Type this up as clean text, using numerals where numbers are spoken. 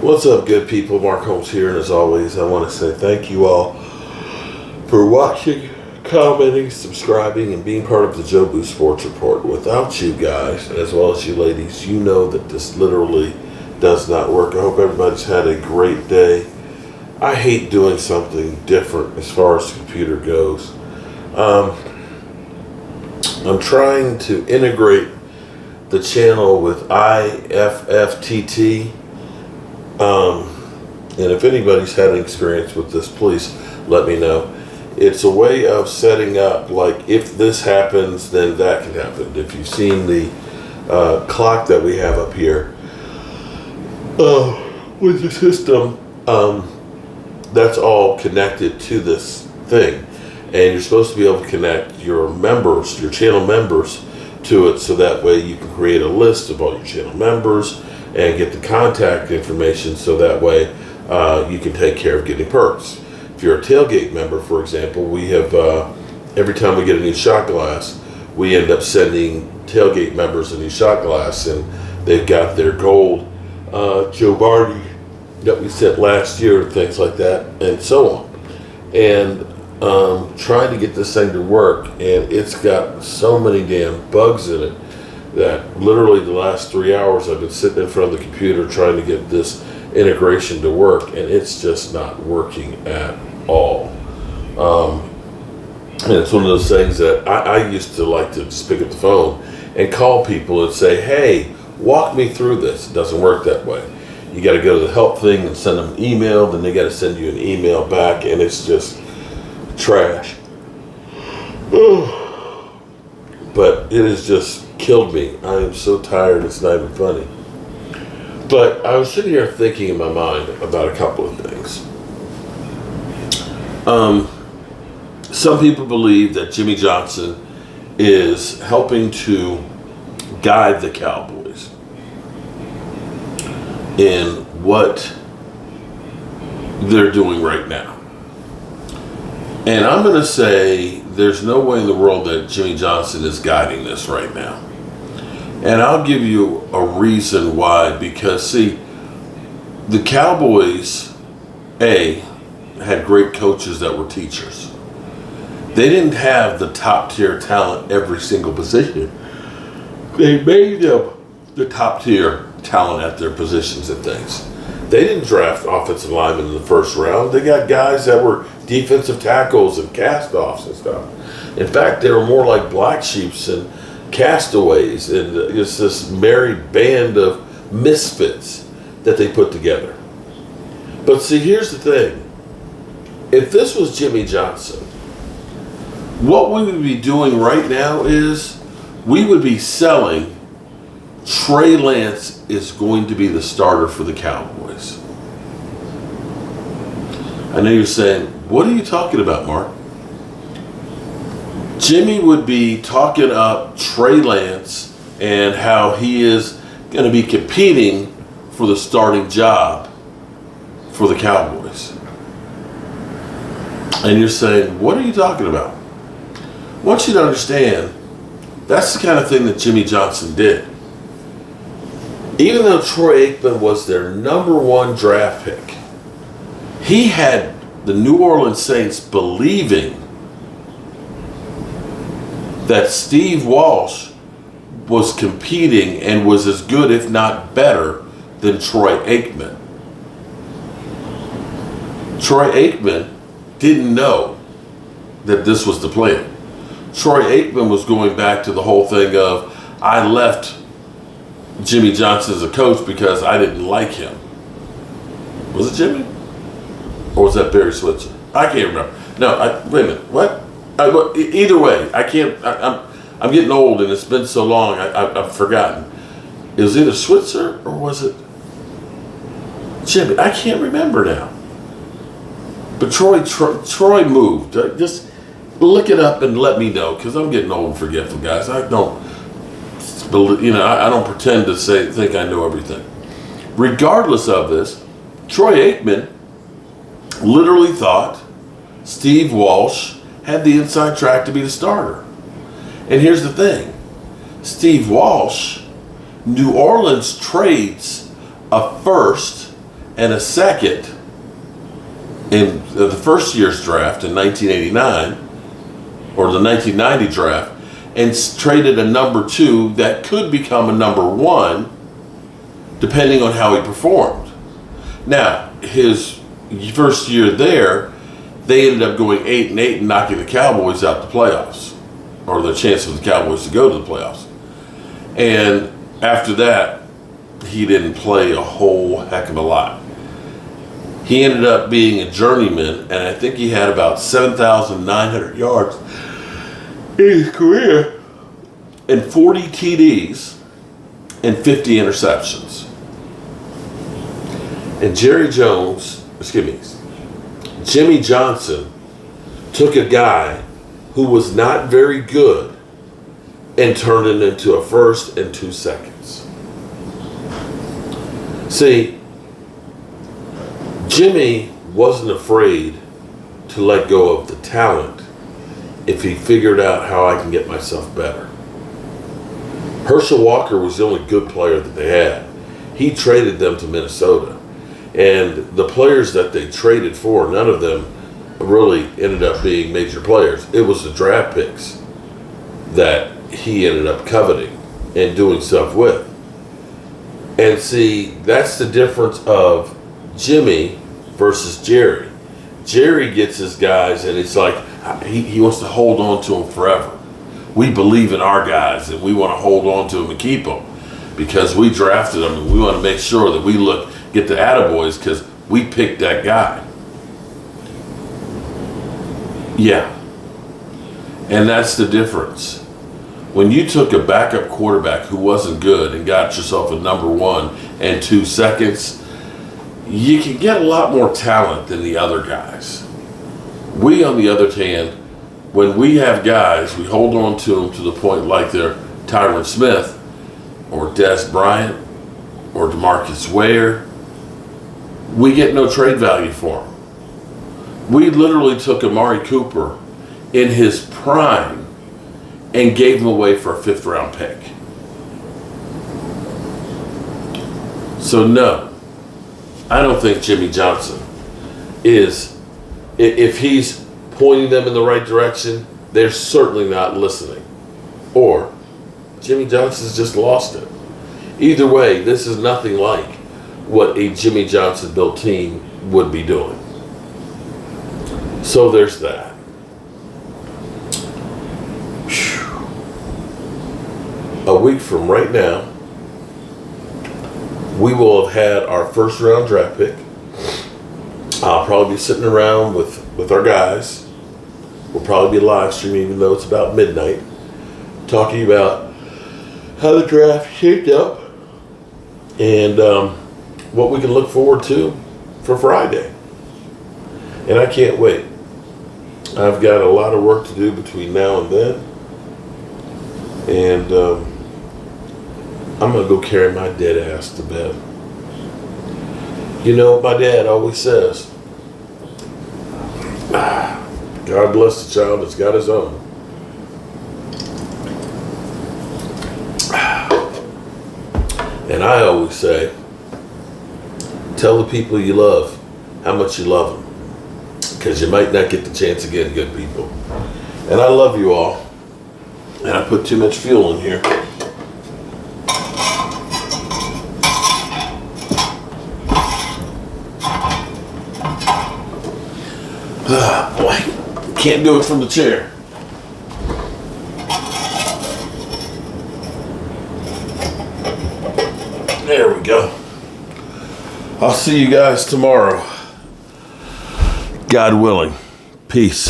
What's up, good people? Mark Holmes here, and as always, I want to say thank you all for watching, commenting, subscribing, and being part of the Joe Boo Sports Report. Without you guys, as well as you ladies, you know that this literally does not work. I hope everybody's had a great day. I hate doing something different as far as the computer goes. I'm trying to integrate the channel with IFFTT. And if anybody's had an experience with this, please let me know. It's a way of setting up, like, if this happens, then that can happen. If you've seen the clock that we have up here with the system, that's all connected to this thing. And you're supposed to be able to connect your members, your channel members, to it, so that way you can create a list of all your channel members and get the contact information, so that way you can take care of getting perks. If you're a tailgate member, for example, we have, every time we get a new shot glass, we end up sending tailgate members a new shot glass, and they've got their gold Joe Barney that we sent last year, and things like that, and so on. And trying to get this thing to work, and it's got so many damn bugs in it that literally the last 3 hours I've been sitting in front of the computer trying to get this integration to work, and it's just not working at all. And it's one of those things that I used to like to just pick up the phone and call people and say, hey, walk me through this. It doesn't work that way. You got to go to the help thing and send them an email, then they got to send you an email back, and it's just trash. But it has just killed me. I am so tired, it's not even funny. But I was sitting here thinking in my mind about a couple of things. Some people believe that Jimmy Johnson is helping to guide the Cowboys in what they're doing right now. And I'm going to say there's no way in the world that Jimmy Johnson is guiding this right now. And I'll give you a reason why. Because, see, the Cowboys, had great coaches that were teachers. They didn't have the top-tier talent every single position. They made them the top-tier talent at their positions and things. They didn't draft offensive linemen in the first round. They got guys that were defensive tackles and cast-offs and stuff. In fact, they were more like black sheeps and castaways, and it's this merry band of misfits that they put together. But see, here's the thing. If this was Jimmy Johnson, what we would be doing right now is we would be selling Trey Lance is going to be the starter for the Cowboys. I know you're saying, what are you talking about, Mark? Jimmy would be talking up Trey Lance and how he is going to be competing for the starting job for the Cowboys. And you're saying, what are you talking about? I want you to understand, that's the kind of thing that Jimmy Johnson did. Even though Troy Aikman was their #1 draft pick, he had the New Orleans Saints believing that Steve Walsh was competing and was as good, if not better, than Troy Aikman. Troy Aikman didn't know that this was the plan. Troy Aikman was going back to the whole thing of, I left Jimmy Johnson as a coach because I didn't like him. Was it Jimmy? Or was that Barry Switzer? I can't remember. No, wait a minute. What? Either way, I can't. I'm getting old, and it's been so long. I've forgotten. It was either Switzer or was it Jimmy? I can't remember now. But Troy moved. Just look it up and let me know, because I'm getting old and forgetful, guys. I don't pretend to think I know everything. Regardless of this, Troy Aikman literally thought Steve Walsh had the inside track to be the starter. And here's the thing. Steve Walsh, New Orleans trades a first and a second in the first year's draft in 1989, or the 1990 draft, and traded a number 2 that could become a number 1, depending on how he performed. Now, his first year there, they ended up going 8-8 and knocking the Cowboys out the playoffs, or the chance of the Cowboys to go to the playoffs. And after that, he didn't play a whole heck of a lot. He ended up being a journeyman, and I think he had about 7,900 yards in his career, and 40 TDs, and 50 interceptions. And Jimmy Johnson took a guy who was not very good and turned it into a first and 2 seconds. See, Jimmy wasn't afraid to let go of the talent if he figured out how I can get myself better. Herschel Walker was the only good player that they had. He traded them to Minnesota. And the players that they traded for, none of them really ended up being major players. It was the draft picks that he ended up coveting and doing stuff with. And see, that's the difference of Jimmy versus Jerry. Jerry gets his guys, and it's like he wants to hold on to them forever. We believe in our guys, and we want to hold on to them and keep them because we drafted them, and we want to make sure that we get the attaboys because we picked that guy. Yeah. And that's the difference. When you took a backup quarterback who wasn't good and got yourself a number 1 and 2 seconds, you can get a lot more talent than the other guys. We, on the other hand, when we have guys, we hold on to them to the point like they're Tyron Smith or Des Bryant or DeMarcus Ware. We get no trade value for them. We literally took Amari Cooper in his prime and gave him away for a 5th round pick. So no, I don't think Jimmy Johnson is, if he's pointing them in the right direction, they're certainly not listening. Or Jimmy Johnson's just lost it. Either way, this is nothing like what a Jimmy Johnson built team would be doing. So there's that. A week from right now, we will have had our 1st round draft pick. I'll probably be sitting around with our guys. We'll probably be live streaming even though it's about midnight, talking about how the draft shaped up and what we can look forward to for Friday. And I can't wait. I've got a lot of work to do between now and then. And I'm going to go carry my dead ass to bed. You know what my dad always says? God bless the child that's got his own. And I always say, tell the people you love how much you love them. Because you might not get the chance to get good people. And I love you all. And I put too much fuel in here. Boy, can't do it from the chair. There we go. I'll see you guys tomorrow. God willing. Peace.